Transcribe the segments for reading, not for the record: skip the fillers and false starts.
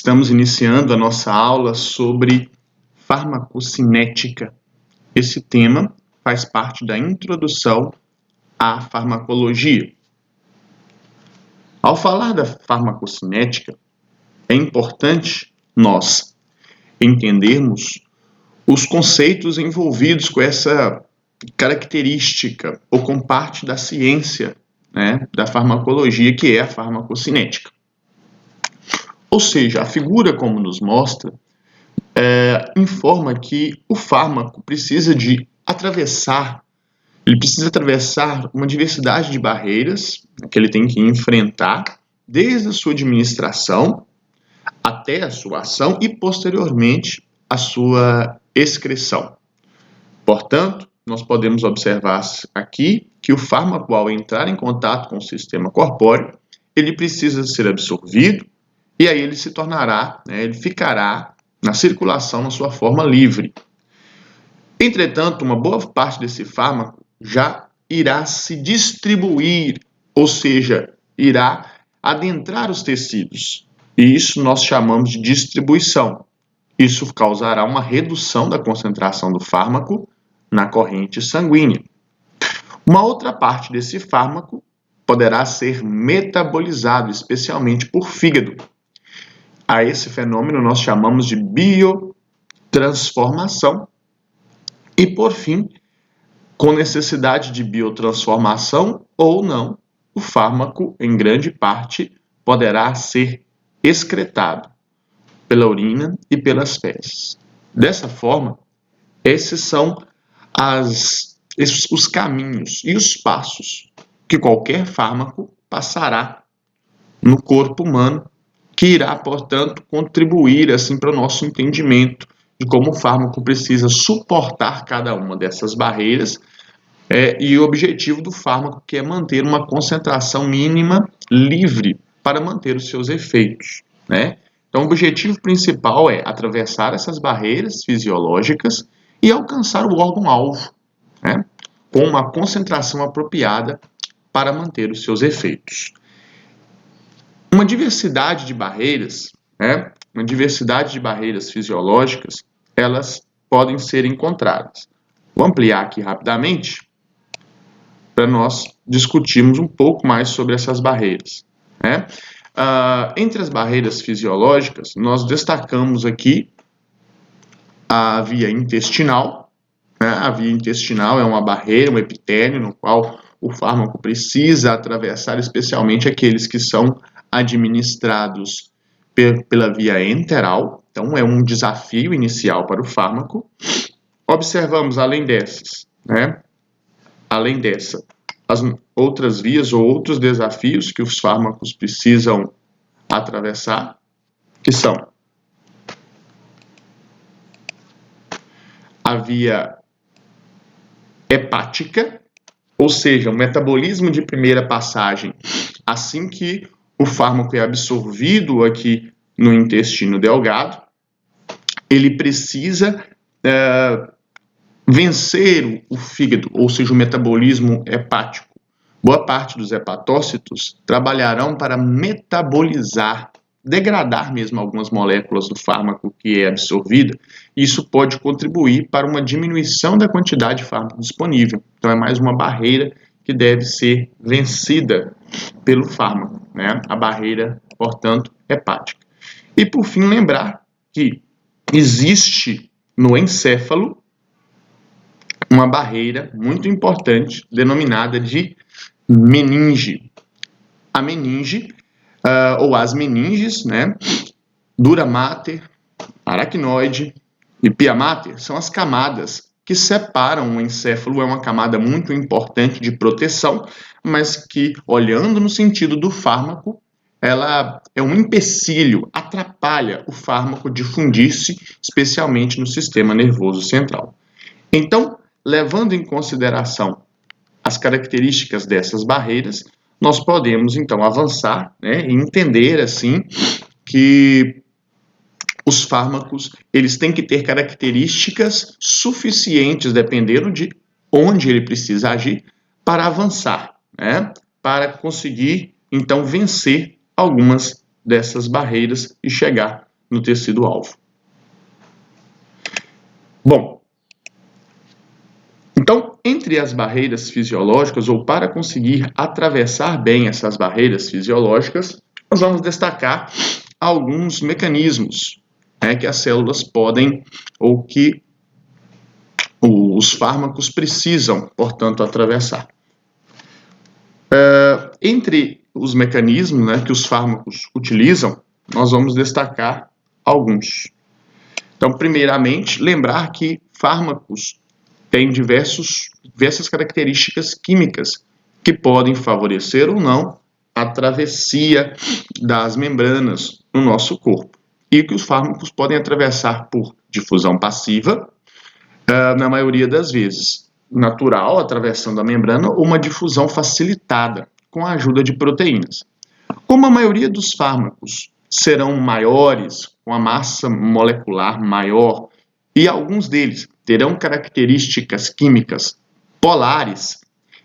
Estamos iniciando a nossa aula sobre farmacocinética. Esse tema faz parte da introdução à farmacologia. Ao falar da farmacocinética, é importante nós entendermos os conceitos envolvidos com essa característica ou com parte da ciência, da farmacologia, que é a farmacocinética. Ou seja, a figura, como nos mostra, informa que o fármaco precisa atravessar uma diversidade de barreiras que ele tem que enfrentar, desde a sua administração até a sua ação e, posteriormente, a sua excreção. Portanto, nós podemos observar aqui que o fármaco, ao entrar em contato com o sistema corpóreo, ele precisa ser absorvido e aí ele se tornará, ele ficará na circulação na sua forma livre. Entretanto, uma boa parte desse fármaco já irá se distribuir, ou seja, irá adentrar os tecidos. E isso nós chamamos de distribuição. Isso causará uma redução da concentração do fármaco na corrente sanguínea. Uma outra parte desse fármaco poderá ser metabolizado, especialmente por fígado. A esse fenômeno nós chamamos de biotransformação. E, por fim, com necessidade de biotransformação ou não, o fármaco, em grande parte, poderá ser excretado pela urina e pelas fezes. Dessa forma, esses são os caminhos e os passos que qualquer fármaco passará no corpo humano, que irá, portanto, contribuir assim para o nosso entendimento de como o fármaco precisa suportar cada uma dessas barreiras e o objetivo do fármaco, que é manter uma concentração mínima livre para manter os seus efeitos, Então, o objetivo principal é atravessar essas barreiras fisiológicas e alcançar o órgão-alvo, com uma concentração apropriada para manter os seus efeitos. Uma diversidade de barreiras, fisiológicas, elas podem ser encontradas. Vou ampliar aqui rapidamente para nós discutirmos um pouco mais sobre essas barreiras. Entre as barreiras fisiológicas, nós destacamos aqui a via intestinal. A via intestinal é uma barreira, um epitélio, no qual o fármaco precisa atravessar, especialmente aqueles que são administrados pela via enteral. Então, é um desafio inicial para o fármaco. Observamos, além dessa, as outras vias ou outros desafios que os fármacos precisam atravessar, que são a via hepática, ou seja, o metabolismo de primeira passagem, assim que o fármaco é absorvido aqui no intestino delgado, ele precisa vencer o fígado, ou seja, o metabolismo hepático. Boa parte dos hepatócitos trabalharão para metabolizar, degradar mesmo algumas moléculas do fármaco que é absorvida. Isso pode contribuir para uma diminuição da quantidade de fármaco disponível. Então, é mais uma barreira que deve ser vencida pelo fármaco, a barreira, portanto, hepática. E, por fim, lembrar que existe no encéfalo uma barreira muito importante, denominada de meninge. A meninge, ou as meninges, dura mater, aracnoide e pia mater, são as camadas que separam o encéfalo. É uma camada muito importante de proteção, mas que, olhando no sentido do fármaco, ela é um empecilho, atrapalha o fármaco difundir-se, especialmente no sistema nervoso central. Então, levando em consideração as características dessas barreiras, nós podemos, então, avançar e entender, assim, que os fármacos, eles têm que ter características suficientes, dependendo de onde ele precisa agir, para avançar, para conseguir, então, vencer algumas dessas barreiras e chegar no tecido-alvo. Bom, então, entre as barreiras fisiológicas, ou para conseguir atravessar bem essas barreiras fisiológicas, nós vamos destacar alguns mecanismos, né, que as células podem, ou que os fármacos precisam, portanto, atravessar. Entre os mecanismos, né, que os fármacos utilizam, nós vamos destacar alguns. Então, primeiramente, lembrar que fármacos têm diversas características químicas que podem favorecer ou não a travessia das membranas no nosso corpo. E que os fármacos podem atravessar por difusão passiva, na maioria das vezes natural, atravessando a membrana, ou uma difusão facilitada, com a ajuda de proteínas. Como a maioria dos fármacos serão maiores, com a massa molecular maior, e alguns deles terão características químicas polares,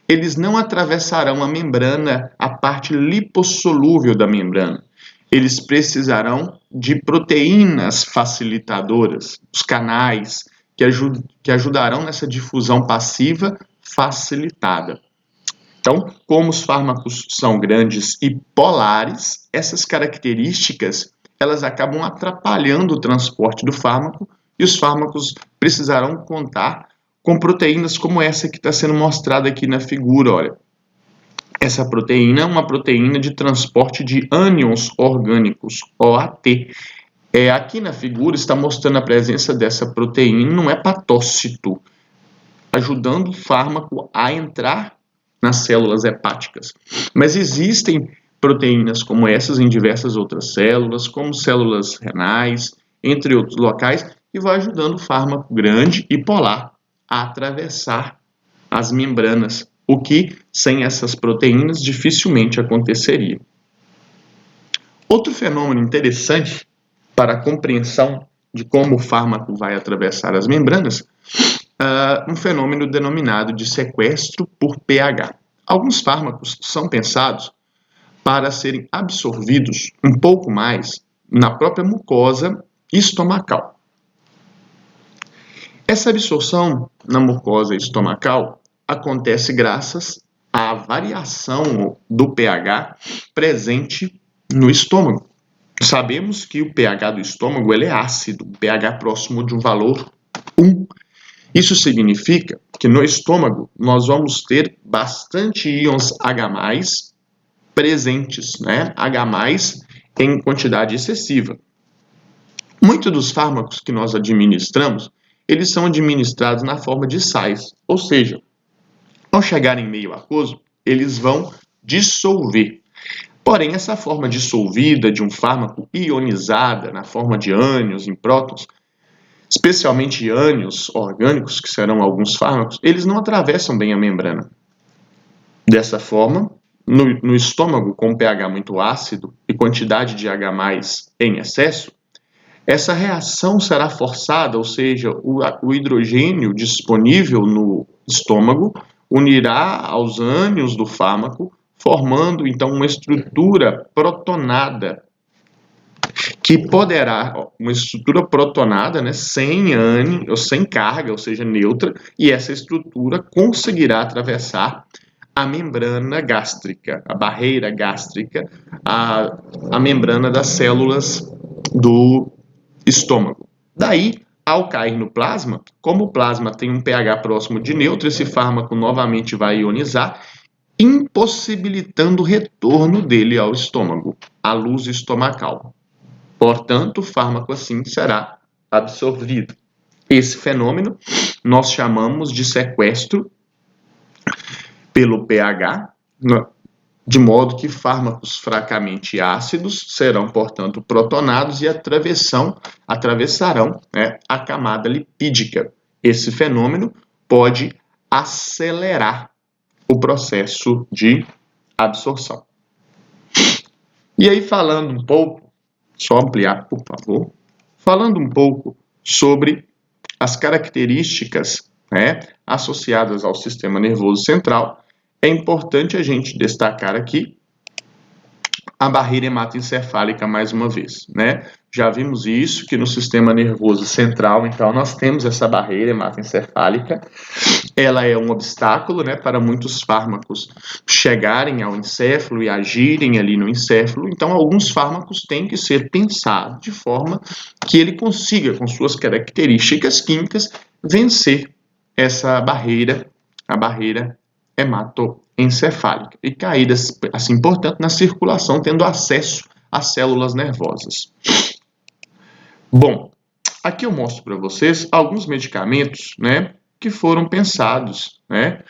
eles não atravessarão a membrana, a parte lipossolúvel da membrana. Eles precisarão de proteínas facilitadoras, os canais, que ajudarão nessa difusão passiva facilitada. Então, como os fármacos são grandes e polares, essas características elas acabam atrapalhando o transporte do fármaco e os fármacos precisarão contar com proteínas como essa que está sendo mostrada aqui na figura. Olha, essa proteína é uma proteína de transporte de ânions orgânicos, OAT. Aqui na figura está mostrando a presença dessa proteína num hepatócito, ajudando o fármaco a entrar nas células hepáticas. Mas existem proteínas como essas em diversas outras células, como células renais, entre outros locais, que vai ajudando o fármaco grande e polar a atravessar as membranas, o que sem essas proteínas dificilmente aconteceria. Outro fenômeno interessante para a compreensão de como o fármaco vai atravessar as membranas, um fenômeno denominado de sequestro por pH. Alguns fármacos são pensados para serem absorvidos um pouco mais na própria mucosa estomacal. Essa absorção na mucosa estomacal acontece graças à variação do pH presente no estômago. Sabemos que o pH do estômago ele é ácido, pH próximo de um valor 1. Isso significa que no estômago nós vamos ter bastante íons H+, presentes, né? H+, em quantidade excessiva. Muitos dos fármacos que nós administramos, eles são administrados na forma de sais, ou seja, ao chegar em meio aquoso, eles vão dissolver. Porém, essa forma dissolvida de um fármaco ionizada na forma de ânions em prótons, especialmente ânions orgânicos, que serão alguns fármacos, eles não atravessam bem a membrana. Dessa forma, no estômago com pH muito ácido e quantidade de H+ em excesso, essa reação será forçada, ou seja, o hidrogênio disponível no estômago unirá aos ânions do fármaco, formando então uma estrutura protonada, que poderá, uma estrutura protonada, né, sem ânion, ou sem carga, ou seja, neutra, e essa estrutura conseguirá atravessar a membrana gástrica, a barreira gástrica, a membrana das células do estômago. Daí, ao cair no plasma, como o plasma tem um pH próximo de neutro, esse fármaco novamente vai ionizar, impossibilitando o retorno dele ao estômago, à luz estomacal. Portanto, o fármaco assim será absorvido. Esse fenômeno nós chamamos de sequestro pelo pH, de modo que fármacos fracamente ácidos serão, portanto, protonados e atravessarão, né, a camada lipídica. Esse fenômeno pode acelerar o processo de absorção. E aí, falando um pouco, só ampliar, por favor, falando um pouco sobre as características, né, associadas ao sistema nervoso central, é importante a gente destacar aqui a barreira hematoencefálica mais uma vez, né? Já vimos isso, que no sistema nervoso central, então, nós temos essa barreira hematoencefálica. Ela é um obstáculo, né, para muitos fármacos chegarem ao encéfalo e agirem ali no encéfalo. Então, alguns fármacos têm que ser pensados de forma que ele consiga, com suas características químicas, vencer essa barreira, a barreira hematoencefálica, e cair, assim, portanto, na circulação, tendo acesso às células nervosas. Bom, aqui eu mostro para vocês alguns medicamentos, né, que foram pensados, né,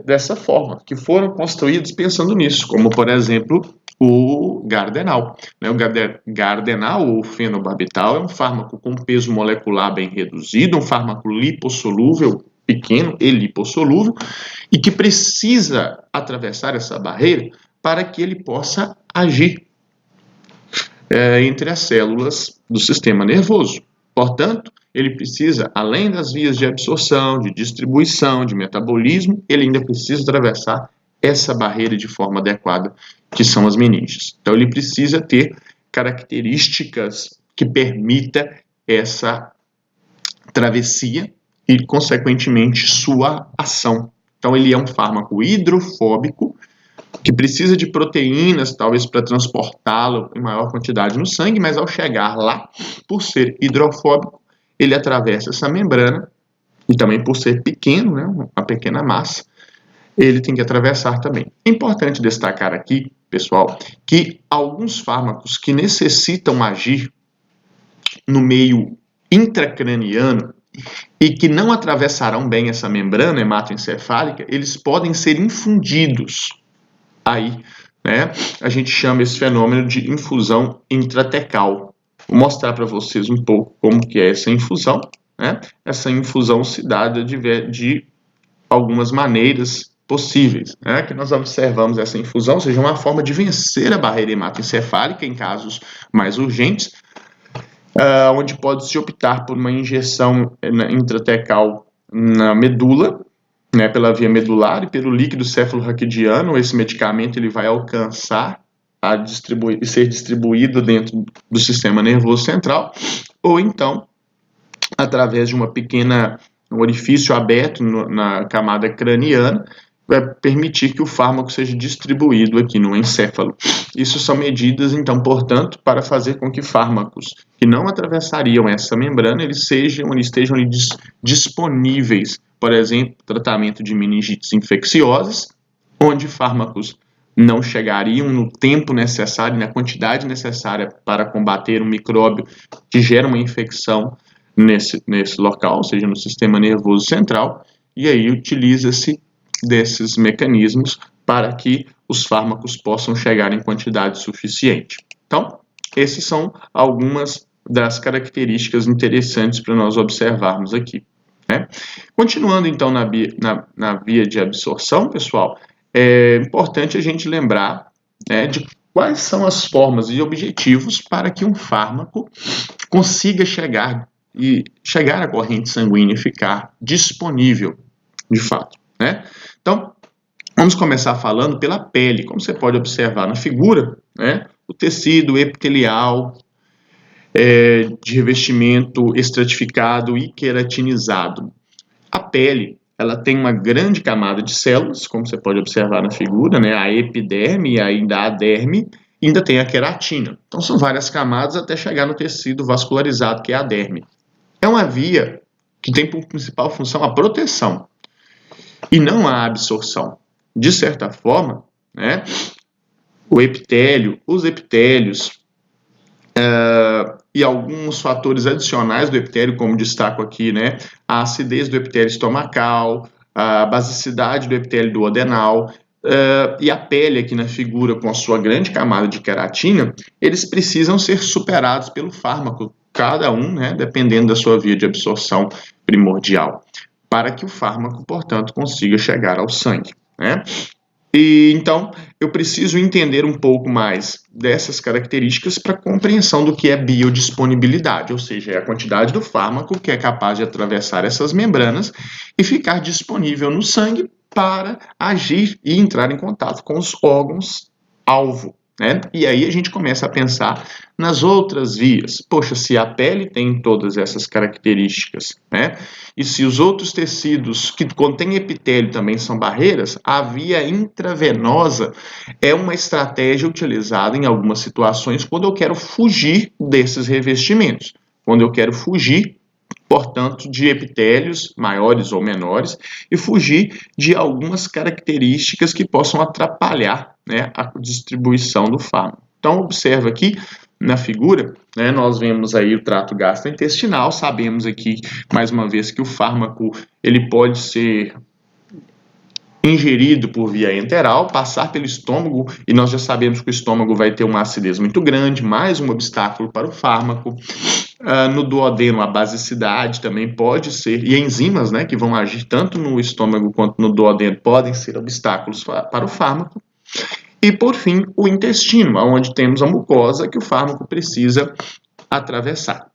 dessa forma, que foram construídos pensando nisso, como, por exemplo, o Gardenal. O Gardenal, ou fenobarbital, é um fármaco com peso molecular bem reduzido, um fármaco lipossolúvel, pequeno e lipossolúvel, e que precisa atravessar essa barreira para que ele possa agir entre as células do sistema nervoso. Portanto, ele precisa, além das vias de absorção, de distribuição, de metabolismo, ele ainda precisa atravessar essa barreira de forma adequada, que são as meninges. Então, ele precisa ter características que permita essa travessia e, consequentemente, sua ação. Então, ele é um fármaco hidrofóbico, que precisa de proteínas, talvez para transportá-lo em maior quantidade no sangue, mas ao chegar lá, por ser hidrofóbico, ele atravessa essa membrana, e também por ser pequeno, né, uma pequena massa, ele tem que atravessar também. É importante destacar aqui, pessoal, que alguns fármacos que necessitam agir no meio intracraniano e que não atravessarão bem essa membrana hematoencefálica, eles podem ser infundidos. Aí, né, a gente chama esse fenômeno de infusão intratecal. Vou mostrar para vocês um pouco como que é essa infusão, né? Essa infusão se dá de algumas maneiras possíveis, né? Que nós observamos essa infusão, ou seja, uma forma de vencer a barreira hematoencefálica em casos mais urgentes, onde pode-se optar por uma injeção intratecal na medula, né, pela via medular e pelo líquido cefalorraquidiano. Esse medicamento ele vai alcançar e ser distribuído dentro do sistema nervoso central, ou então, através de um orifício aberto na camada craniana, vai permitir que o fármaco seja distribuído aqui no encéfalo. Isso são medidas, então, portanto, para fazer com que fármacos que não atravessariam essa membrana, eles estejam ali disponíveis. Por exemplo, tratamento de meningites infecciosas, onde fármacos não chegariam no tempo necessário, na quantidade necessária para combater um micróbio que gera uma infecção nesse local, ou seja, no sistema nervoso central, e aí utiliza-se desses mecanismos para que os fármacos possam chegar em quantidade suficiente. Então, essas são algumas das características interessantes para nós observarmos aqui, né? Continuando, então, na via de absorção, pessoal, é importante a gente lembrar, né, de quais são as formas e objetivos para que um fármaco consiga chegar à corrente sanguínea e ficar disponível, de fato, né? Então, vamos começar falando pela pele. Como você pode observar na figura, né, o tecido epitelial de revestimento estratificado e queratinizado. A pele, ela tem uma grande camada de células, como você pode observar na figura, né, a epiderme e ainda a derme, e ainda tem a queratina. Então, são várias camadas até chegar no tecido vascularizado, que é a derme. É uma via que tem por principal função a proteção e não a absorção. De certa forma, né, os epitélios e alguns fatores adicionais do epitélio, como destaco aqui, né, a acidez do epitélio estomacal, a basicidade do epitélio duodenal, e a pele aqui na figura com a sua grande camada de queratina, eles precisam ser superados pelo fármaco, cada um, né, dependendo da sua via de absorção primordial, para que o fármaco, portanto, consiga chegar ao sangue, né? E então eu preciso entender um pouco mais dessas características para compreensão do que é biodisponibilidade, ou seja, é a quantidade do fármaco que é capaz de atravessar essas membranas e ficar disponível no sangue para agir e entrar em contato com os órgãos-alvo, né? E aí a gente começa a pensar nas outras vias. Poxa, se a pele tem todas essas características, né? E se os outros tecidos que contêm epitélio também são barreiras, a via intravenosa é uma estratégia utilizada em algumas situações quando eu quero fugir desses revestimentos, quando eu quero fugir, portanto, de epitélios maiores ou menores e fugir de algumas características que possam atrapalhar, né, a distribuição do fármaco. Então, observa aqui na figura, né, nós vemos aí o trato gastrointestinal, sabemos aqui, mais uma vez, que o fármaco ele pode ser ingerido por via enteral, passar pelo estômago, e nós já sabemos que o estômago vai ter uma acidez muito grande, mais um obstáculo para o fármaco. No duodeno, a basicidade também pode ser, e enzimas, né, que vão agir tanto no estômago quanto no duodeno, podem ser obstáculos para o fármaco. E, por fim, o intestino, onde temos a mucosa que o fármaco precisa atravessar.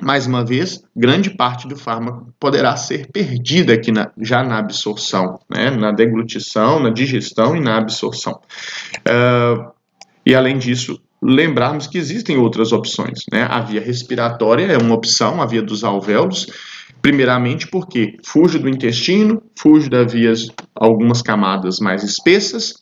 Mais uma vez, grande parte do fármaco poderá ser perdida aqui já na absorção, né? Na deglutição, na digestão e na absorção. E além disso, lembrarmos que existem outras opções, né? A via respiratória é uma opção, a via dos alvéolos, primeiramente porque fuge do intestino, fuge das vias, algumas camadas mais espessas.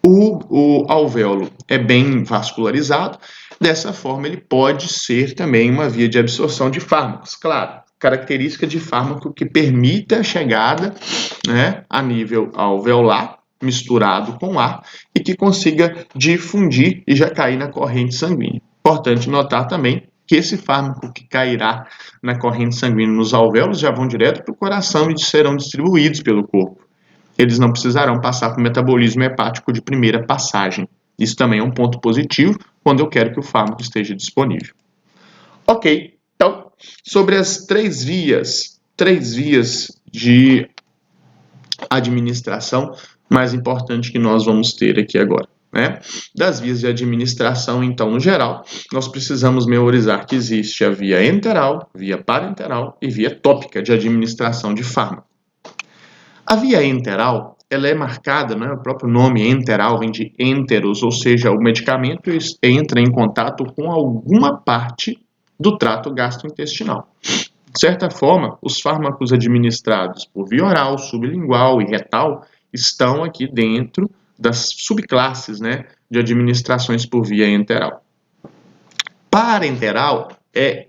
O alvéolo é bem vascularizado, dessa forma ele pode ser também uma via de absorção de fármacos, claro, característica de fármaco que permita a chegada, né, a nível alveolar, misturado com ar, e que consiga difundir e já cair na corrente sanguínea. Importante notar também que esse fármaco que cairá na corrente sanguínea nos alvéolos já vão direto para o coração e serão distribuídos pelo corpo. Eles não precisarão passar por metabolismo hepático de primeira passagem. Isso também é um ponto positivo quando eu quero que o fármaco esteja disponível. Ok, então, sobre as três vias de administração mais importante que nós vamos ter aqui agora, né? Das vias de administração, então, no geral, nós precisamos memorizar que existe a via enteral, via parenteral e via tópica de administração de fármaco. A via enteral, ela é marcada, né, o próprio nome enteral vem de enteros, ou seja, o medicamento entra em contato com alguma parte do trato gastrointestinal. De certa forma, os fármacos administrados por via oral, sublingual e retal estão aqui dentro das subclasses, né, de administrações por via enteral. Parenteral é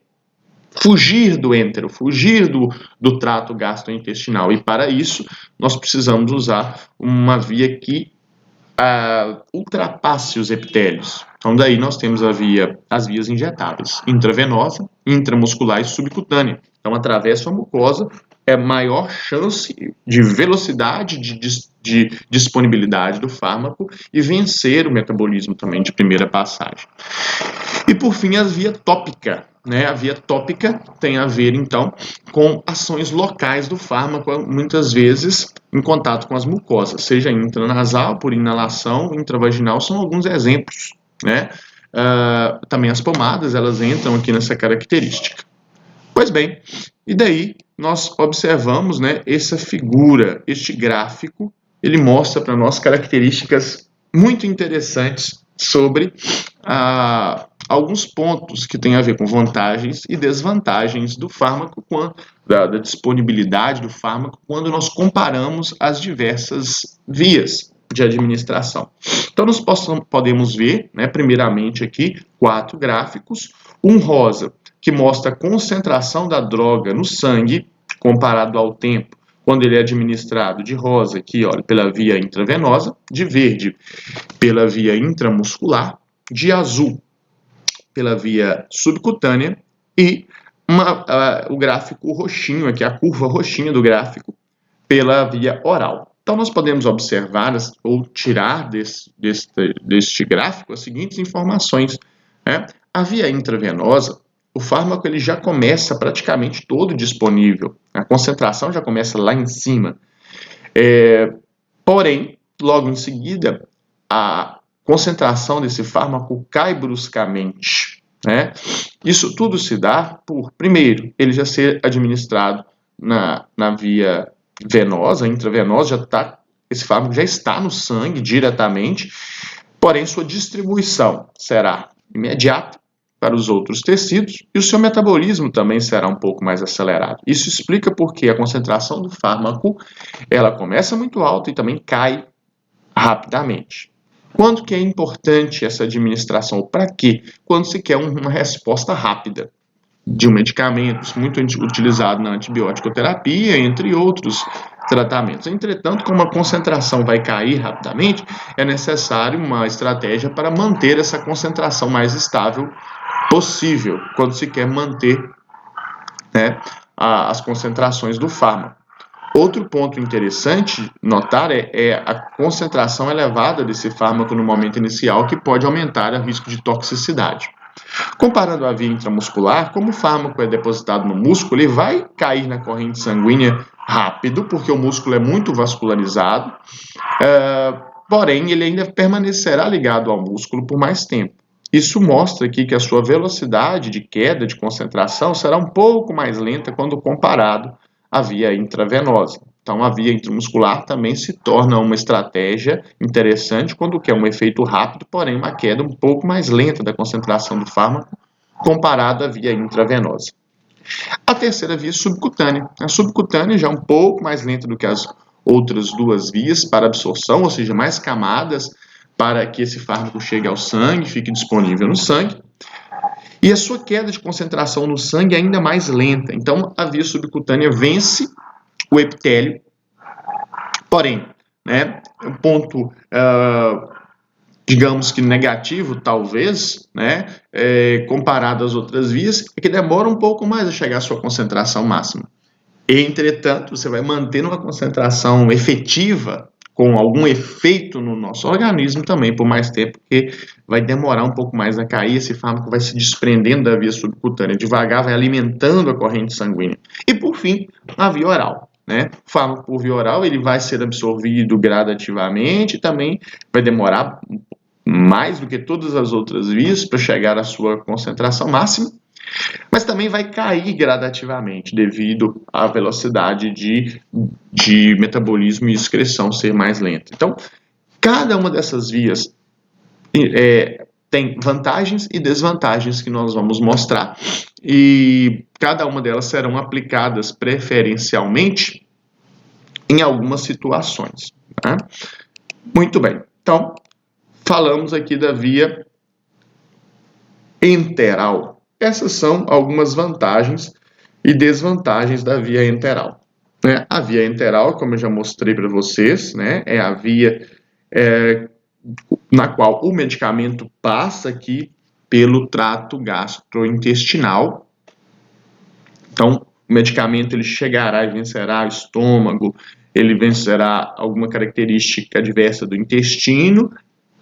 fugir do entero, fugir do trato gastrointestinal. E para isso, nós precisamos usar uma via que ultrapasse os epitélios. Então, daí nós temos as vias injetáveis, intravenosa, intramuscular e subcutânea. Então, atravessa a mucosa, é maior chance de velocidade de disponibilidade do fármaco e vencer o metabolismo também de primeira passagem. E, por fim, a via tópica. Né? A via tópica tem a ver, então, com ações locais do fármaco, muitas vezes em contato com as mucosas, seja intranasal, por inalação, intravaginal, são alguns exemplos. Né? Também as pomadas, elas entram aqui nessa característica. Pois bem, e daí nós observamos, né, essa figura, este gráfico, ele mostra para nós características muito interessantes sobre alguns pontos que têm a ver com vantagens e desvantagens do fármaco, da disponibilidade do fármaco, quando nós comparamos as diversas vias de administração. Então, nós podemos ver, né, primeiramente aqui, 4 gráficos. Um rosa, que mostra a concentração da droga no sangue, comparado ao tempo, quando ele é administrado de rosa, aqui, olha, pela via intravenosa, de verde, pela via intramuscular, de azul, pela via subcutânea, e o gráfico roxinho, aqui, a curva roxinha do gráfico, pela via oral. Então, nós podemos observar ou tirar deste gráfico as seguintes informações. Né? A via intravenosa, o fármaco ele já começa praticamente todo disponível. A concentração já começa lá em cima. Porém, logo em seguida, a concentração desse fármaco cai bruscamente. Né? Isso tudo se dá por, primeiro, ele já ser administrado na via venosa, intravenosa, esse fármaco já está no sangue diretamente, Porém, sua distribuição será imediata para os outros tecidos e o seu metabolismo também será um pouco mais acelerado. Isso explica porque a concentração do fármaco ela começa muito alta e também cai rapidamente. Quando que é importante essa administração? Para quê? Quando se quer uma resposta rápida de um medicamento muito utilizado na antibiótico-terapia, entre outros tratamentos. Entretanto, como a concentração vai cair rapidamente, é necessário uma estratégia para manter essa concentração mais estável possível, quando se quer manter, né, as concentrações do fármaco. Outro ponto interessante notar é a concentração elevada desse fármaco no momento inicial, que pode aumentar o risco de toxicidade. Comparando a via intramuscular, como o fármaco é depositado no músculo, ele vai cair na corrente sanguínea rápido, porque o músculo é muito vascularizado, porém ele ainda permanecerá ligado ao músculo por mais tempo. Isso mostra aqui que a sua velocidade de queda de concentração será um pouco mais lenta quando comparado à via intravenosa. Então, a via intramuscular também se torna uma estratégia interessante quando quer um efeito rápido, porém uma queda um pouco mais lenta da concentração do fármaco comparado à via intravenosa. A terceira via subcutânea. A subcutânea já é um pouco mais lenta do que as outras duas vias para absorção, ou seja, mais camadas para que esse fármaco chegue ao sangue, fique disponível no sangue. E a sua queda de concentração no sangue é ainda mais lenta. Então, a via subcutânea vence o epitélio. Porém, né, um ponto, digamos que negativo, talvez, né, comparado às outras vias, é que demora um pouco mais a chegar à sua concentração máxima. Entretanto, você vai manter uma concentração efetiva com algum efeito no nosso organismo também por mais tempo, porque vai demorar um pouco mais a cair, esse fármaco vai se desprendendo da via subcutânea, devagar vai alimentando a corrente sanguínea. E por fim, a via oral. Né? O fármaco por via oral ele vai ser absorvido gradativamente e também vai demorar mais do que todas as outras vias para chegar à sua concentração máxima, mas também vai cair gradativamente devido à velocidade de metabolismo e excreção ser mais lenta. Então, cada uma dessas vias tem vantagens e desvantagens que nós vamos mostrar. E cada uma delas serão aplicadas preferencialmente em algumas situações. Tá? Muito bem. Então, falamos aqui da via enteral. Essas são algumas vantagens e desvantagens da via enteral. Né? A via enteral, como eu já mostrei para vocês, né, é a via na qual o medicamento passa aqui pelo trato gastrointestinal. Então, o medicamento ele chegará e vencerá o estômago, ele vencerá alguma característica adversa do intestino.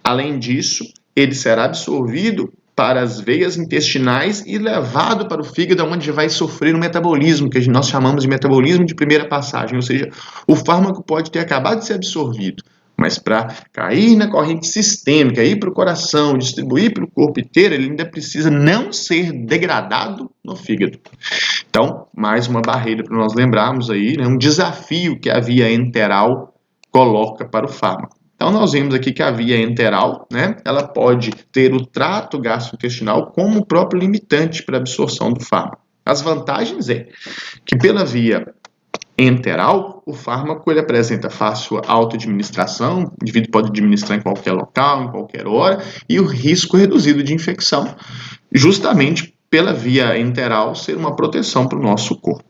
Além disso, ele será absorvido para as veias intestinais e levado para o fígado, onde vai sofrer um metabolismo, que nós chamamos de metabolismo de primeira passagem, ou seja, o fármaco pode ter acabado de ser absorvido, mas para cair na corrente sistêmica, ir para o coração, distribuir para o corpo inteiro, ele ainda precisa não ser degradado no fígado. Então, mais uma barreira para nós lembrarmos aí, né, um desafio que a via enteral coloca para o fármaco. Então, nós vemos aqui que a via enteral, né, ela pode ter o trato gastrointestinal como o próprio limitante para a absorção do fármaco. As vantagens é que pela via enteral, o fármaco ele apresenta fácil autoadministração, o indivíduo pode administrar em qualquer local, em qualquer hora, e o risco reduzido de infecção, justamente pela via enteral ser uma proteção para o nosso corpo.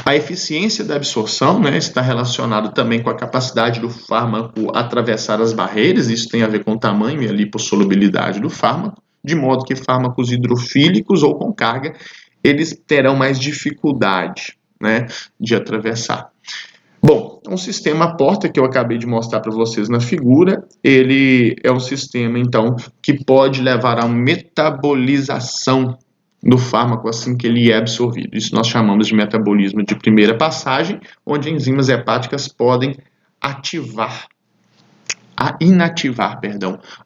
A eficiência da absorção, né, está relacionada também com a capacidade do fármaco atravessar as barreiras, isso tem a ver com o tamanho e a lipossolubilidade do fármaco, de modo que fármacos hidrofílicos ou com carga, eles terão mais dificuldade, né, de atravessar. Bom, o sistema porta que eu acabei de mostrar para vocês na figura, ele é um sistema, então, que pode levar a uma metabolização do fármaco assim que ele é absorvido. Isso nós chamamos de metabolismo de primeira passagem, onde enzimas hepáticas podem inativar,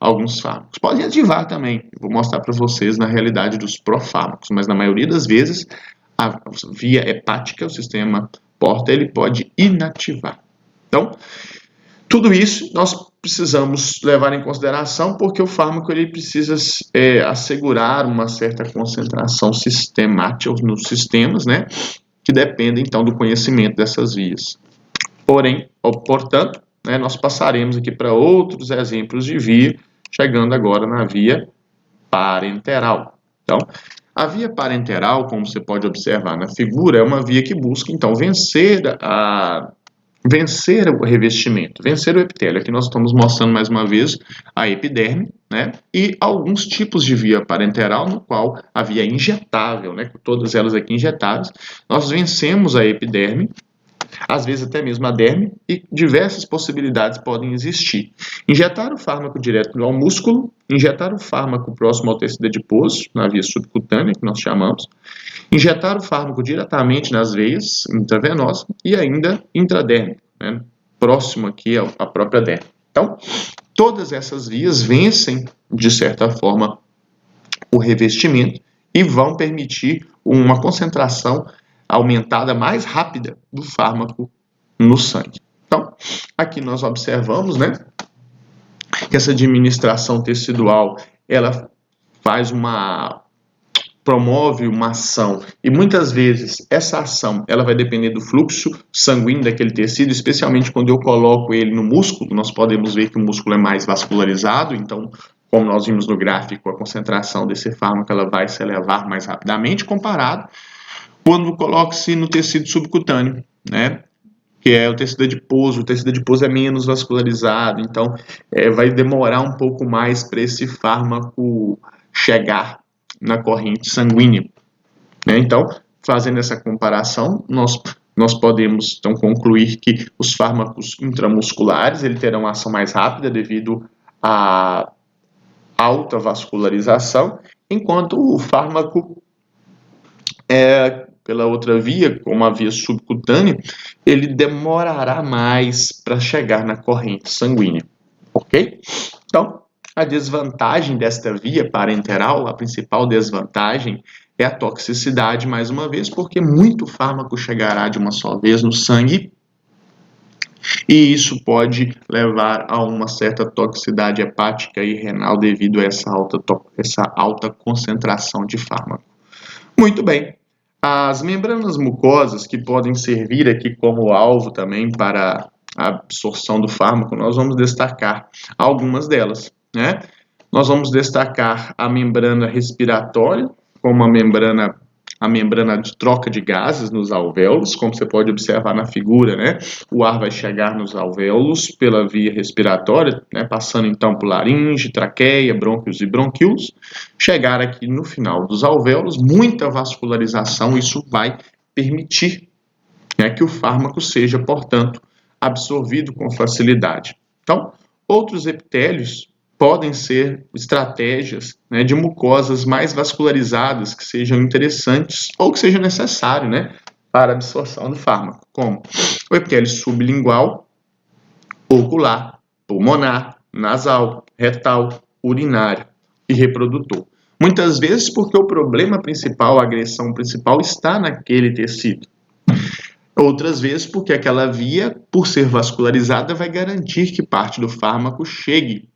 alguns fármacos. Podem ativar também, eu vou mostrar para vocês na realidade dos profármacos, mas na maioria das vezes a via hepática, o sistema porta, ele pode inativar. Então, tudo isso nós precisamos levar em consideração porque o fármaco ele precisa assegurar uma certa concentração sistemática nos sistemas, né, que dependem então do conhecimento dessas vias. Portanto, né, nós passaremos aqui para outros exemplos de via, chegando agora na via parenteral. Então, a via parenteral, como você pode observar na figura, é uma via que busca então vencer o revestimento, vencer o epitélio. Aqui nós estamos mostrando mais uma vez a epiderme, né? E alguns tipos de via parenteral, no qual a via é injetável, né? Todas elas aqui injetáveis. Nós vencemos a epiderme, às vezes até mesmo a derme, e diversas possibilidades podem existir. Injetar o fármaco direto ao músculo, injetar o fármaco próximo ao tecido adiposo, na via subcutânea, que nós chamamos, injetar o fármaco diretamente nas veias intravenosas e ainda intradérmico, né, próximo aqui à própria derme. Então, todas essas vias vencem, de certa forma, o revestimento e vão permitir uma concentração aumentada mais rápida do fármaco no sangue. Então, aqui nós observamos, né, que essa administração tecidual, ela promove uma ação, e muitas vezes essa ação ela vai depender do fluxo sanguíneo daquele tecido, especialmente quando eu coloco ele no músculo. Nós podemos ver que o músculo é mais vascularizado, então, como nós vimos no gráfico, a concentração desse fármaco ela vai se elevar mais rapidamente comparado quando coloca-se no tecido subcutâneo, né? Que é o tecido adiposo. O tecido adiposo é menos vascularizado, então vai demorar um pouco mais para esse fármaco chegar na corrente sanguínea, né? Então, fazendo essa comparação, nós podemos então concluir que os fármacos intramusculares ele terão ação mais rápida devido à alta vascularização, enquanto o fármaco pela outra via, como a via subcutânea, ele demorará mais para chegar na corrente sanguínea, ok? Então, a desvantagem desta via parenteral, a principal desvantagem é a toxicidade, mais uma vez, porque muito fármaco chegará de uma só vez no sangue e isso pode levar a uma certa toxicidade hepática e renal devido a essa alta concentração de fármaco. Muito bem. As membranas mucosas, que podem servir aqui como alvo também para a absorção do fármaco, nós vamos destacar algumas delas, né? Nós vamos destacar a membrana respiratória, como a membrana de troca de gases nos alvéolos, como você pode observar na figura, né? O ar vai chegar nos alvéolos pela via respiratória, né? Passando então por laringe, traqueia, brônquios e bronquíolos, chegar aqui no final dos alvéolos, muita vascularização, isso vai permitir, né, que o fármaco seja, portanto, absorvido com facilidade. Então, outros epitélios podem ser estratégias, né, de mucosas mais vascularizadas que sejam interessantes ou que seja necessário, né, para a absorção do fármaco, como o epitélio sublingual, ocular, pulmonar, nasal, retal, urinário e reprodutor. Muitas vezes porque o problema principal, a agressão principal está naquele tecido. Outras vezes porque aquela via, por ser vascularizada, vai garantir que parte do fármaco chegue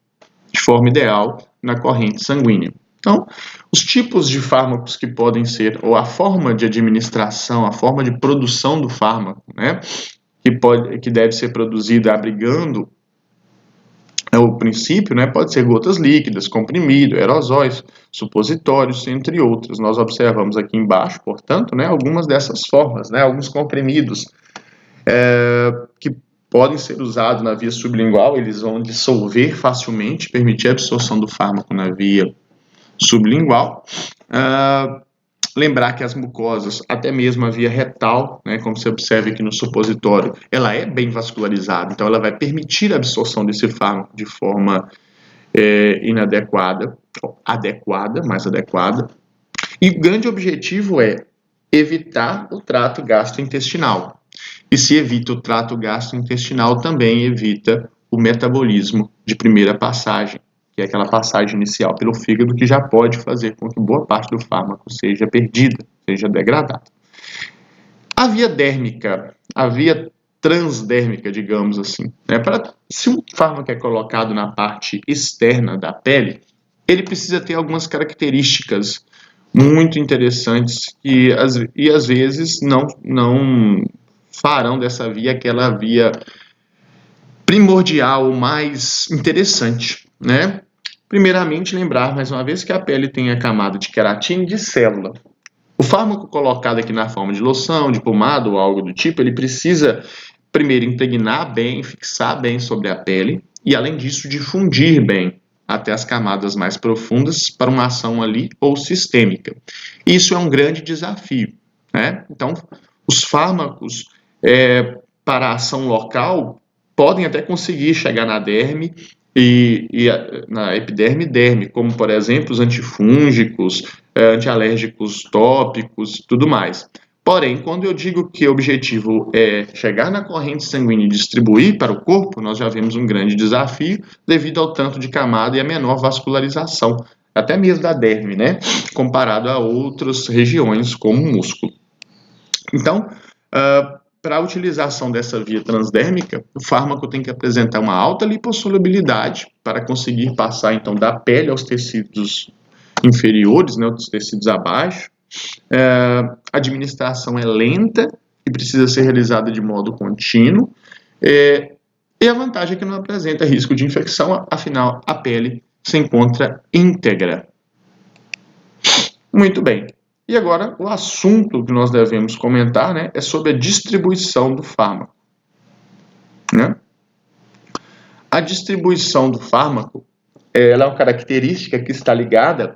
de forma ideal na corrente sanguínea. Então, os tipos de fármacos que podem ser, ou a forma de administração, a forma de produção do fármaco, né, que deve ser produzida abrigando o princípio, né, pode ser gotas líquidas, comprimido, aerosóis, supositórios, entre outros. Nós observamos aqui embaixo, portanto, né, algumas dessas formas, né, alguns comprimidos que podem ser usados na via sublingual, eles vão dissolver facilmente, permitir a absorção do fármaco na via sublingual. Lembrar que as mucosas, até mesmo a via retal, né, como você observa aqui no supositório, ela é bem vascularizada, então ela vai permitir a absorção desse fármaco de forma mais adequada. E o grande objetivo é evitar o trato gastrointestinal. E se evita o trato gastrointestinal, também evita o metabolismo de primeira passagem, que é aquela passagem inicial pelo fígado que já pode fazer com que boa parte do fármaco seja perdida, seja degradada. A via dérmica, a via transdérmica, digamos assim, né? Para se um fármaco é colocado na parte externa da pele, ele precisa ter algumas características muito interessantes e às vezes não farão dessa via aquela via primordial, mais interessante, né? Primeiramente, lembrar mais uma vez que a pele tem a camada de queratina e de célula. O fármaco colocado aqui na forma de loção, de pomada ou algo do tipo, ele precisa primeiro impregnar bem, fixar bem sobre a pele e, além disso, difundir bem até as camadas mais profundas para uma ação ali ou sistêmica. Isso é um grande desafio, né? Então, os fármacos para a ação local podem até conseguir chegar na derme e na epiderme e derme, como por exemplo os antifúngicos, antialérgicos tópicos, tudo mais. Porém, quando eu digo que o objetivo é chegar na corrente sanguínea e distribuir para o corpo, nós já vemos um grande desafio devido ao tanto de camada e a menor vascularização, até mesmo da derme, né? Comparado a outras regiões como o músculo. Então, para a utilização dessa via transdérmica, o fármaco tem que apresentar uma alta lipossolubilidade para conseguir passar então da pele aos tecidos inferiores, né, os tecidos abaixo. A administração é lenta e precisa ser realizada de modo contínuo. E a vantagem é que não apresenta risco de infecção, afinal a pele se encontra íntegra. Muito bem. E agora o assunto que nós devemos comentar, né, é sobre a distribuição do fármaco, né? A distribuição do fármaco ela é uma característica que está ligada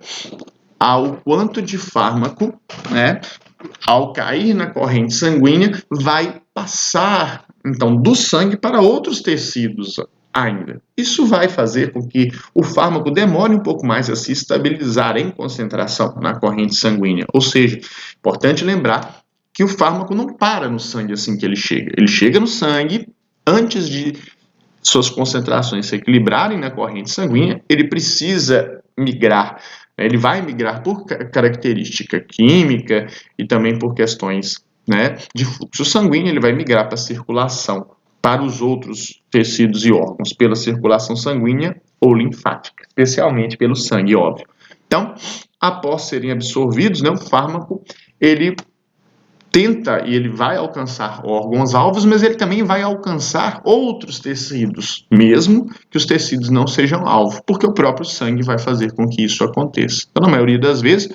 ao quanto de fármaco, né, ao cair na corrente sanguínea, vai passar então do sangue para outros tecidos ainda. Isso vai fazer com que o fármaco demore um pouco mais a se estabilizar em concentração na corrente sanguínea. Ou seja, importante lembrar que o fármaco não para no sangue assim que ele chega. Ele chega no sangue, antes de suas concentrações se equilibrarem na corrente sanguínea, ele precisa migrar. Ele vai migrar por característica química e também por questões, né, de fluxo sanguíneo, ele vai migrar para a circulação, para os outros tecidos e órgãos, pela circulação sanguínea ou linfática, especialmente pelo sangue, óbvio. Então, após serem absorvidos, né, o fármaco, ele tenta e ele vai alcançar órgãos-alvos, mas ele também vai alcançar outros tecidos, mesmo que os tecidos não sejam alvo, porque o próprio sangue vai fazer com que isso aconteça. Então, na maioria das vezes,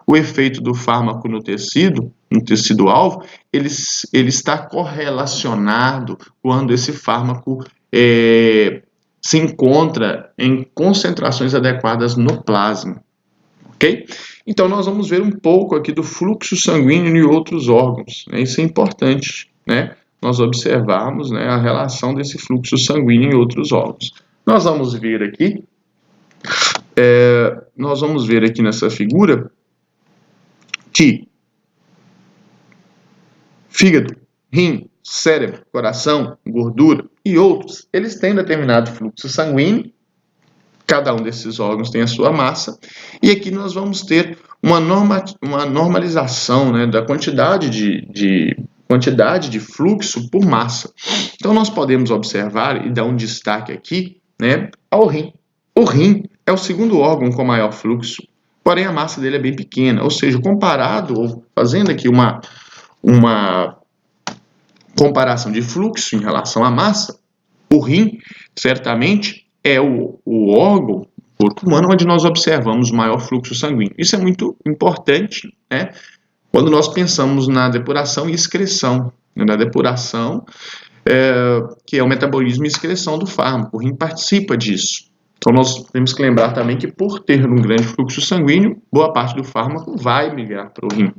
o efeito do fármaco no tecido-alvo, ele está correlacionado quando esse fármaco se encontra em concentrações adequadas no plasma. Ok? Então, nós vamos ver um pouco aqui do fluxo sanguíneo em outros órgãos, né? Isso é importante, né? Nós observarmos, né, a relação desse fluxo sanguíneo em outros órgãos. Nós vamos ver aqui nessa figura que fígado, rim, cérebro, coração, gordura e outros, eles têm determinado fluxo sanguíneo. Cada um desses órgãos tem a sua massa, e aqui nós vamos ter uma normalização, né, da quantidade de fluxo por massa. Então nós podemos observar e dar um destaque aqui, né, ao rim. O rim é o segundo órgão com maior fluxo, porém a massa dele é bem pequena, ou seja, comparado, ou fazendo aqui uma comparação de fluxo em relação à massa, o rim certamente é o órgão do corpo humano onde nós observamos o maior fluxo sanguíneo. Isso é muito importante, né, quando nós pensamos na depuração e excreção. Na depuração, que é o metabolismo e excreção do fármaco, o rim participa disso. Então nós temos que lembrar também que por ter um grande fluxo sanguíneo, boa parte do fármaco vai migrar para o rim.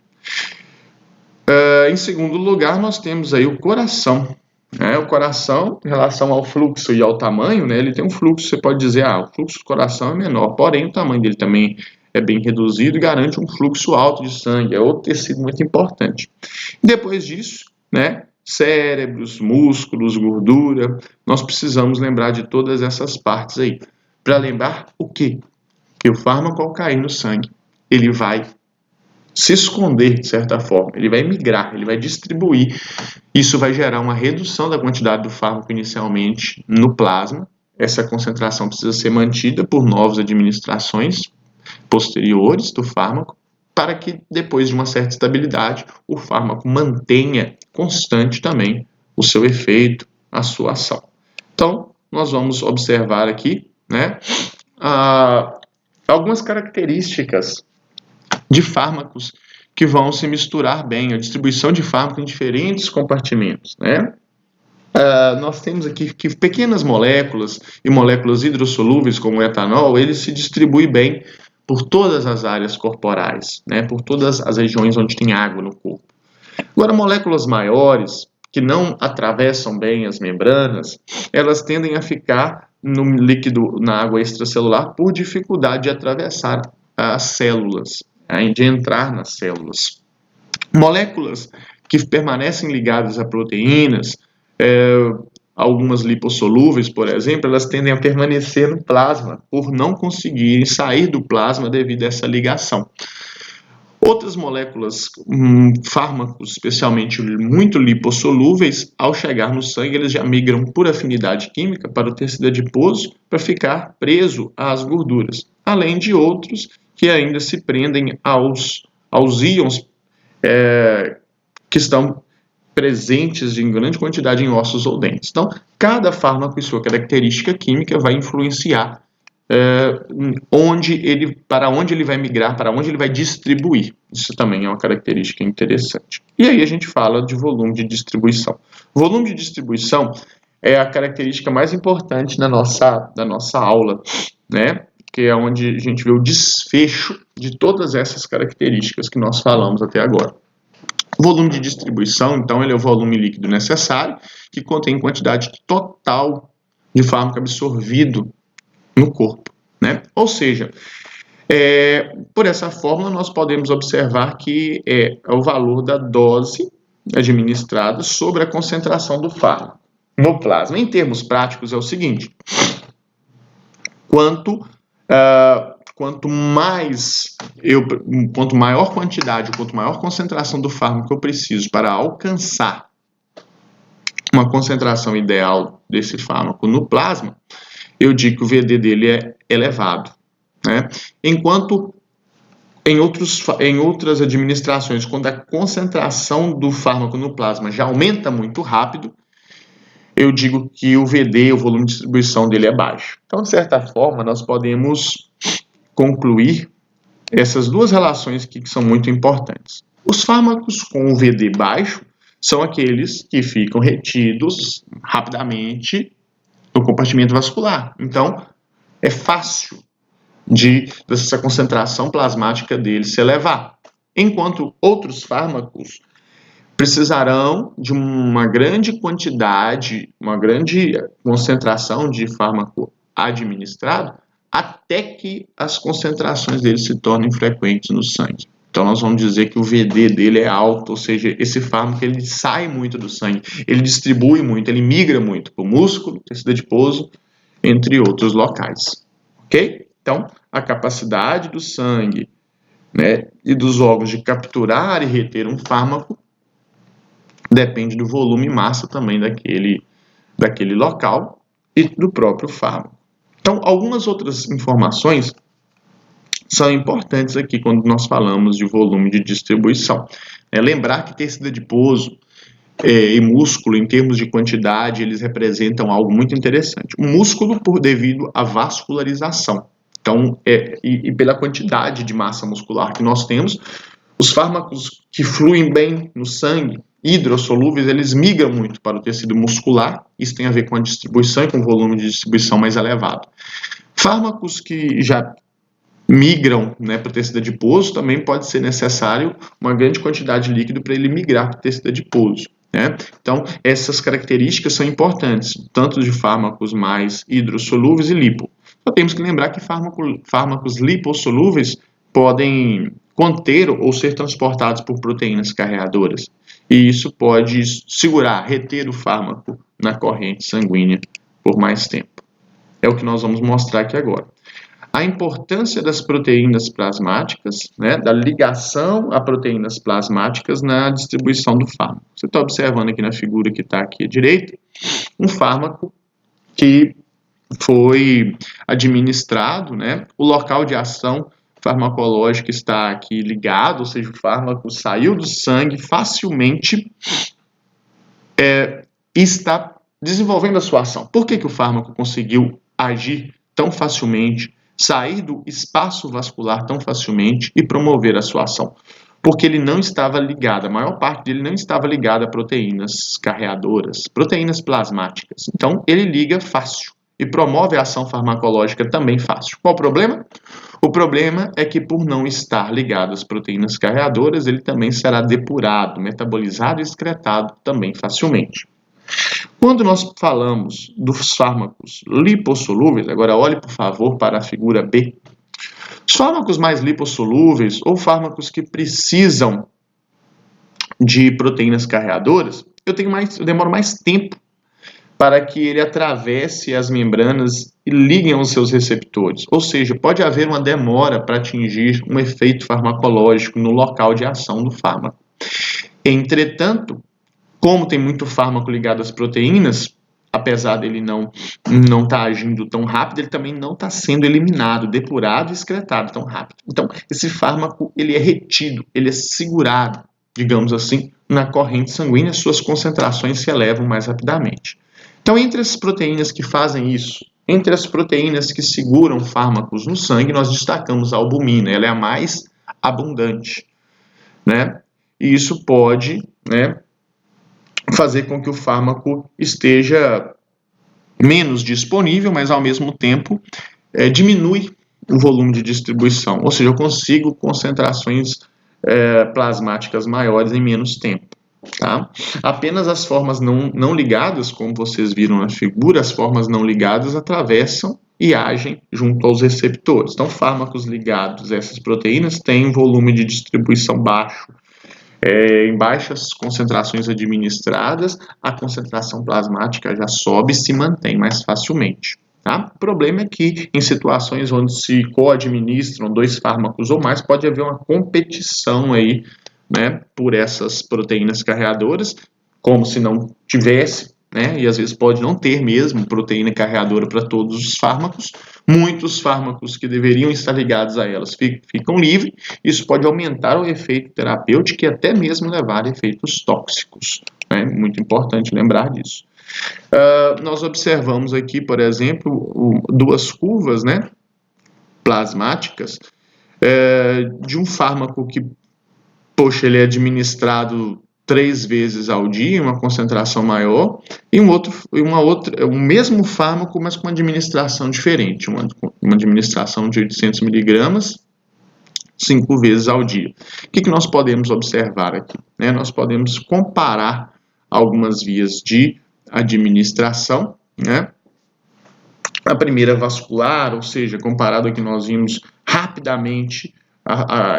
Em segundo lugar, nós temos aí o coração. O coração, em relação ao fluxo e ao tamanho, né, ele tem um fluxo, você pode dizer, o fluxo do coração é menor, porém o tamanho dele também é bem reduzido e garante um fluxo alto de sangue, é outro tecido muito importante. Depois disso, né, cérebros, músculos, gordura, nós precisamos lembrar de todas essas partes aí. Para lembrar o quê? Que o fármaco, ao cair no sangue, ele vai se esconder, de certa forma, ele vai migrar, ele vai distribuir. Isso vai gerar uma redução da quantidade do fármaco inicialmente no plasma. Essa concentração precisa ser mantida por novas administrações posteriores do fármaco, para que depois de uma certa estabilidade, o fármaco mantenha constante também o seu efeito, a sua ação. Então, nós vamos observar aqui, né, algumas características de fármacos que vão se misturar bem, a distribuição de fármaco em diferentes compartimentos, né? Nós temos aqui que pequenas moléculas e moléculas hidrossolúveis, como o etanol, eles se distribuem bem por todas as áreas corporais, né? Por todas as regiões onde tem água no corpo. Agora, moléculas maiores, que não atravessam bem as membranas, elas tendem a ficar no líquido, na água extracelular, por dificuldade de atravessar as células, de entrar nas células. Moléculas que permanecem ligadas a proteínas, algumas lipossolúveis, por exemplo, elas tendem a permanecer no plasma, por não conseguirem sair do plasma devido a essa ligação. Outras moléculas, fármacos especialmente muito lipossolúveis, ao chegar no sangue, eles já migram por afinidade química para o tecido adiposo para ficar preso às gorduras, além de outros que ainda se prendem aos íons que estão presentes em grande quantidade em ossos ou dentes. Então, cada fármaco e sua característica química vai influenciar para onde ele vai migrar, para onde ele vai distribuir. Isso também é uma característica interessante. E aí a gente fala de volume de distribuição. O volume de distribuição é a característica mais importante da nossa aula, né? Que é onde a gente vê o desfecho de todas essas características que nós falamos até agora. O volume de distribuição, então, ele é o volume líquido necessário, que contém quantidade total de fármaco absorvido no corpo, né? Ou seja, por essa fórmula nós podemos observar que é o valor da dose administrada sobre a concentração do fármaco no plasma. Em termos práticos é o seguinte: quanto maior quantidade, quanto maior concentração do fármaco que eu preciso para alcançar uma concentração ideal desse fármaco no plasma, eu digo que o VD dele é elevado, né? Enquanto em outras administrações, quando a concentração do fármaco no plasma já aumenta muito rápido, eu digo que o VD, o volume de distribuição dele, é baixo. Então, de certa forma, nós podemos concluir essas duas relações que são muito importantes. Os fármacos com o VD baixo são aqueles que ficam retidos rapidamente no compartimento vascular. Então, é fácil dessa concentração plasmática dele se elevar. Enquanto outros fármacos precisarão de uma grande quantidade, uma grande concentração de fármaco administrado até que as concentrações dele se tornem frequentes no sangue. Então, nós vamos dizer que o VD dele é alto, ou seja, esse fármaco ele sai muito do sangue, ele distribui muito, ele migra muito para o músculo, tecido adiposo, entre outros locais. Ok? Então, a capacidade do sangue, né, e dos órgãos de capturar e reter um fármaco depende do volume e massa também daquele local e do próprio fármaco. Então, algumas outras informações são importantes aqui quando nós falamos de volume de distribuição. Lembrar que tecido adiposo e músculo, em termos de quantidade, eles representam algo muito interessante. O músculo, devido à vascularização. Então, e pela quantidade de massa muscular que nós temos, os fármacos que fluem bem no sangue, hidrossolúveis, eles migram muito para o tecido muscular. Isso tem a ver com a distribuição e com o volume de distribuição mais elevado. Fármacos que já migram, né, para o tecido adiposo, também pode ser necessário uma grande quantidade de líquido para ele migrar para o tecido adiposo, né? Então, essas características são importantes, tanto de fármacos mais hidrossolúveis e lipo. Só temos que lembrar que fármacos lipossolúveis podem conter ou ser transportados por proteínas carreadoras, e isso pode segurar, reter o fármaco na corrente sanguínea por mais tempo. É o que nós vamos mostrar aqui agora. A importância das proteínas plasmáticas, né, da ligação a proteínas plasmáticas na distribuição do fármaco. Você está observando aqui na figura que está aqui à direita, um fármaco que foi administrado, né, o local de ação farmacológica está aqui ligado, ou seja, o fármaco saiu do sangue facilmente e está desenvolvendo a sua ação. Por que o fármaco conseguiu agir tão facilmente, sair do espaço vascular tão facilmente e promover a sua ação? Porque ele não estava ligado, a maior parte dele não estava ligada a proteínas carreadoras, proteínas plasmáticas. Então, ele liga fácil e promove a ação farmacológica também fácil. Qual o problema? O problema é que, por não estar ligado às proteínas carreadoras, ele também será depurado, metabolizado e excretado também facilmente. Quando nós falamos dos fármacos lipossolúveis, agora olhe, por favor, para a figura B. Os fármacos mais lipossolúveis ou fármacos que precisam de proteínas carreadoras, eu demoro mais tempo para que ele atravesse as membranas e ligue aos seus receptores. Ou seja, pode haver uma demora para atingir um efeito farmacológico no local de ação do fármaco. Entretanto, como tem muito fármaco ligado às proteínas, apesar dele não estar agindo tão rápido, ele também não está sendo eliminado, depurado e excretado tão rápido. Então, esse fármaco ele é retido, ele é segurado, digamos assim, na corrente sanguínea, suas concentrações se elevam mais rapidamente. Então, entre as proteínas que fazem isso, entre as proteínas que seguram fármacos no sangue, nós destacamos a albumina, ela é a mais abundante, né? E isso pode, né, fazer com que o fármaco esteja menos disponível, mas ao mesmo tempo diminui o volume de distribuição, ou seja, eu consigo concentrações plasmáticas maiores em menos tempo. Tá? Apenas as formas não ligadas, como vocês viram na figura, as formas não ligadas atravessam e agem junto aos receptores. Então, fármacos ligados a essas proteínas têm um volume de distribuição baixo. Em baixas concentrações administradas, a concentração plasmática já sobe e se mantém mais facilmente. Tá? O problema é que em situações onde se co-administram 2 fármacos ou mais, pode haver uma competição aí, né, por essas proteínas carreadoras, como se não tivesse, né, e às vezes pode não ter mesmo proteína carreadora para todos os fármacos. Muitos fármacos que deveriam estar ligados a elas ficam livres. Isso pode aumentar o efeito terapêutico e até mesmo levar a efeitos tóxicos. É muito importante lembrar disso. Nós observamos aqui, por exemplo, 2 curvas, né, plasmáticas de um fármaco que, poxa, ele é administrado 3 vezes ao dia, uma concentração maior, e o mesmo fármaco, mas com uma administração diferente, uma administração de 800 miligramas, 5 vezes ao dia. O que nós podemos observar aqui? Nós podemos comparar algumas vias de administração, né? A primeira vascular, ou seja, comparado ao que nós vimos rapidamente,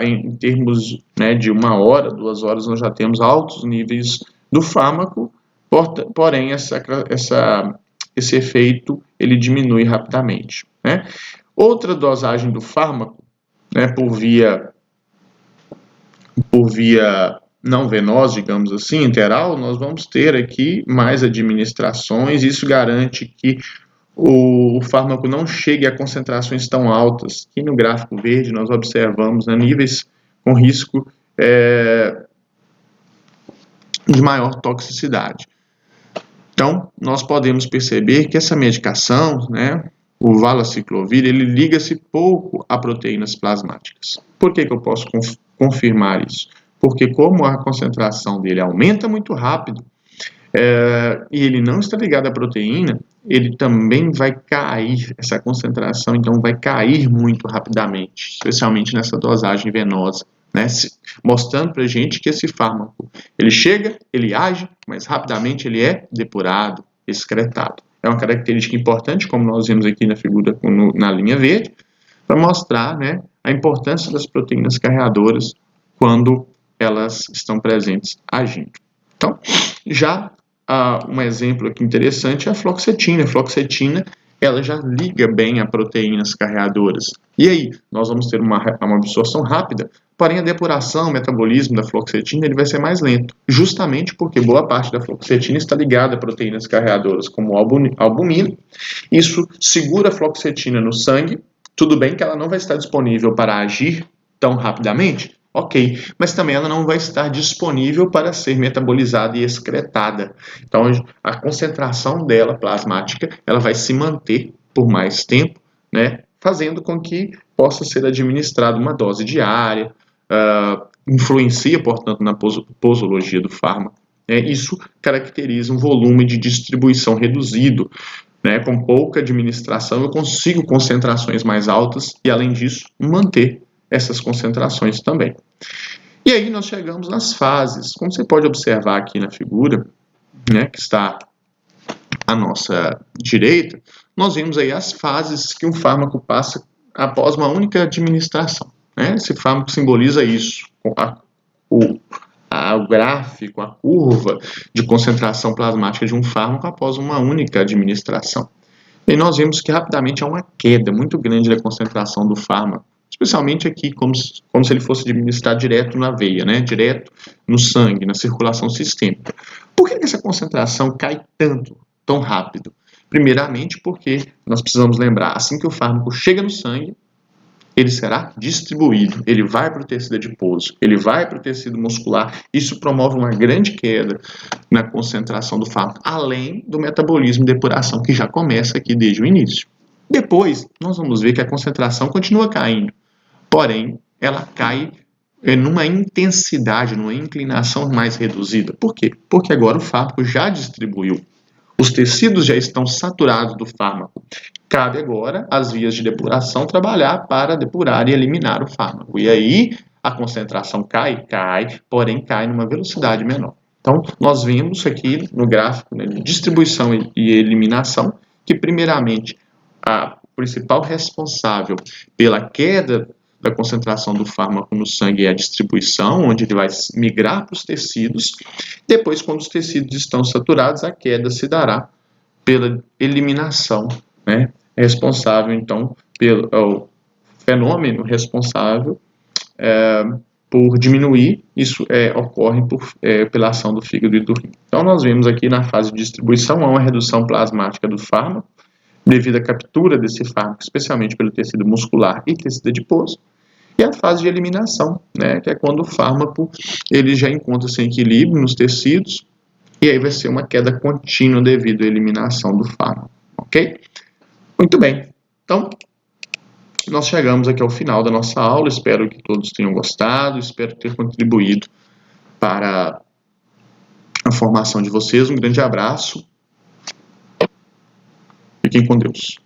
em termos, né, de 1 hora, 2 horas, nós já temos altos níveis do fármaco, porém esse efeito ele diminui rapidamente. Né? Outra dosagem do fármaco, né, por via não venosa, digamos assim, interal, nós vamos ter aqui mais administrações. Isso garante que o fármaco não chegue a concentrações tão altas. Aqui no gráfico verde nós observamos, né, níveis com risco de maior toxicidade. Então, nós podemos perceber que essa medicação, né, o valaciclovir, ele liga-se pouco a proteínas plasmáticas. Por que eu posso confirmar isso? Porque como a concentração dele aumenta muito rápido, e ele não está ligado à proteína, ele também vai cair, essa concentração então vai cair muito rapidamente, especialmente nessa dosagem venosa, né? Mostrando para a gente que esse fármaco, ele chega, ele age, mas rapidamente ele é depurado, excretado. É uma característica importante, como nós vimos aqui na figura na linha verde, para mostrar, né, a importância das proteínas carreadoras quando elas estão presentes agindo. Então, já um exemplo aqui interessante é a fluoxetina. A fluoxetina ela já liga bem a proteínas carreadoras. E aí, nós vamos ter uma absorção rápida, porém a depuração, o metabolismo da fluoxetina ele vai ser mais lento, justamente porque boa parte da fluoxetina está ligada a proteínas carreadoras, como albumina. Isso segura a fluoxetina no sangue. Tudo bem que ela não vai estar disponível para agir tão rapidamente, ok, mas também ela não vai estar disponível para ser metabolizada e excretada. Então, a concentração dela plasmática, ela vai se manter por mais tempo, né, fazendo com que possa ser administrada uma dose diária, influencia, portanto, na posologia do fármaco. Isso caracteriza um volume de distribuição reduzido, né, com pouca administração eu consigo concentrações mais altas e, além disso, manter essas concentrações também. E aí nós chegamos nas fases. Como você pode observar aqui na figura, né, que está à nossa direita, nós vimos aí as fases que um fármaco passa após uma única administração. Né? Esse fármaco simboliza isso, o gráfico, a curva de concentração plasmática de um fármaco após uma única administração. E nós vimos que rapidamente há uma queda muito grande da concentração do fármaco, especialmente aqui como se ele fosse administrado direto na veia, né? Direto no sangue, na circulação sistêmica. Por que essa concentração cai tanto, tão rápido? Primeiramente porque nós precisamos lembrar, assim que o fármaco chega no sangue, ele será distribuído, ele vai para o tecido adiposo, ele vai para o tecido muscular. Isso promove uma grande queda na concentração do fármaco, além do metabolismo e depuração que já começa aqui desde o início. Depois, nós vamos ver que a concentração continua caindo, porém, ela cai numa intensidade, numa inclinação mais reduzida. Por quê? Porque agora o fármaco já distribuiu. Os tecidos já estão saturados do fármaco. Cabe agora às vias de depuração trabalhar para depurar e eliminar o fármaco. E aí a concentração cai, porém cai numa velocidade menor. Então, nós vimos aqui no gráfico, né, de distribuição e eliminação, que primeiramente a principal responsável pela queda da concentração do fármaco no sangue é a distribuição, onde ele vai migrar para os tecidos. Depois, quando os tecidos estão saturados, a queda se dará pela eliminação, né? Responsável, então, pelo fenômeno responsável por diminuir, isso ocorre pela ação do fígado e do rim. Então, nós vemos aqui na fase de distribuição há uma redução plasmática do fármaco, devido à captura desse fármaco, especialmente pelo tecido muscular e tecido adiposo, e a fase de eliminação, né, que é quando o fármaco ele já encontra-se em equilíbrio nos tecidos, e aí vai ser uma queda contínua devido à eliminação do fármaco, ok? Muito bem, então nós chegamos aqui ao final da nossa aula, espero que todos tenham gostado, espero ter contribuído para a formação de vocês, um grande abraço, fiquem com Deus.